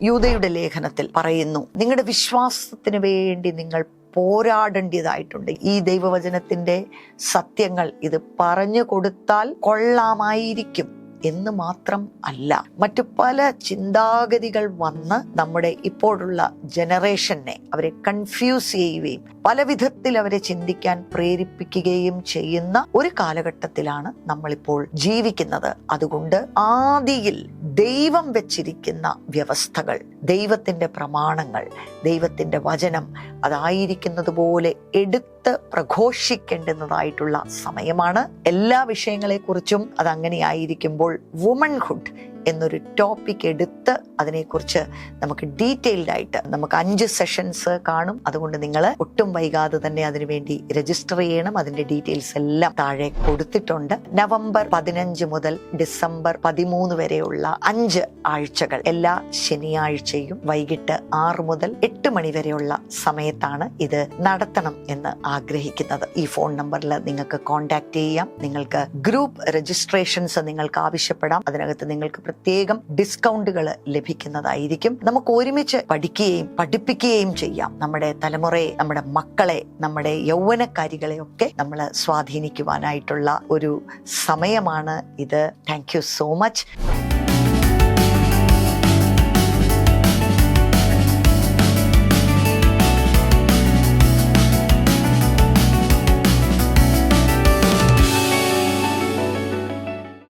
യൂദയുടെ ലേഖനത്തിൽ പറയുന്നു, നിങ്ങളുടെ വിശ്വാസത്തിന് വേണ്ടി നിങ്ങൾ പോരാടേണ്ടതായിട്ടുണ്ട്. ഈ ദൈവവചനത്തിന്റെ സത്യങ്ങൾ ഇത് പറഞ്ഞു കൊടുത്താൽ കൊള്ളാമായിരിക്കും എന്ന് മാത്രം അല്ല, മറ്റു പല ചിന്താഗതികൾ വന്ന് നമ്മുടെ ഇപ്പോഴുള്ള ജനറേഷനെ അവരെ കൺഫ്യൂസ് ചെയ്യുകയും പല വിധത്തിൽ അവരെ ചിന്തിക്കാൻ പ്രേരിപ്പിക്കുകയും ചെയ്യുന്ന ഒരു കാലഘട്ടത്തിലാണ് നമ്മളിപ്പോൾ ജീവിക്കുന്നത്. അതുകൊണ്ട് ആദിയിൽ ദൈവം വെച്ചിരിക്കുന്ന വ്യവസ്ഥകൾ, ദൈവത്തിന്റെ പ്രമാണങ്ങൾ, ദൈവത്തിന്റെ വചനം അതായിരിക്കുന്നത് പോലെ എടുത്ത് പ്രഘോഷിക്കേണ്ടുന്നതായിട്ടുള്ള സമയമാണ്. എല്ലാ വിഷയങ്ങളെക്കുറിച്ചും അതങ്ങനെ ആയിരിക്കുമ്പോൾ വുമൺഹുഡ് എന്നൊരു ടോപ്പിക് എടുത്ത് അതിനെക്കുറിച്ച് നമുക്ക് ഡീറ്റെയിൽഡ് ആയിട്ട് നമുക്ക് 5 സെഷൻസ് കാണും. അതുകൊണ്ട് നിങ്ങൾ ഒട്ടും വൈകാതെ തന്നെ അതിനുവേണ്ടി രജിസ്റ്റർ ചെയ്യണം. അതിന്റെ ഡീറ്റെയിൽസ് എല്ലാം താഴെ കൊടുത്തിട്ടുണ്ട്. നവംബർ 15 മുതൽ ഡിസംബർ 13 വരെയുള്ള 5 ആഴ്ചകൾ എല്ലാ ശനിയാഴ്ചയും വൈകിട്ട് 6 മുതൽ 8 മണി വരെയുള്ള സമയത്താണ് ഇത് നടത്തണം എന്ന് ആഗ്രഹിക്കുന്നത്. ഈ ഫോൺ നമ്പറിൽ നിങ്ങൾക്ക് കോൺടാക്ട് ചെയ്യാം. നിങ്ങൾക്ക് ഗ്രൂപ്പ് രജിസ്ട്രേഷൻസ് നിങ്ങൾക്ക് ആവശ്യപ്പെടാം. അതിനകത്ത് നിങ്ങൾക്ക് പ്രത്യേകം ഡിസ്കൗണ്ടുകൾ ലഭിക്കുന്നതായിരിക്കും. നമുക്ക് ഒരുമിച്ച് പഠിക്കുകയും പഠിപ്പിക്കുകയും ചെയ്യാം. നമ്മുടെ തലമുറയെ, നമ്മുടെ മക്കളെ, നമ്മുടെ യൗവനക്കാരികളെ ഒക്കെ നമ്മൾ സ്വാധീനിക്കുവാനായിട്ടുള്ള ഒരു സമയമാണ് ഇത്. Thank you so much.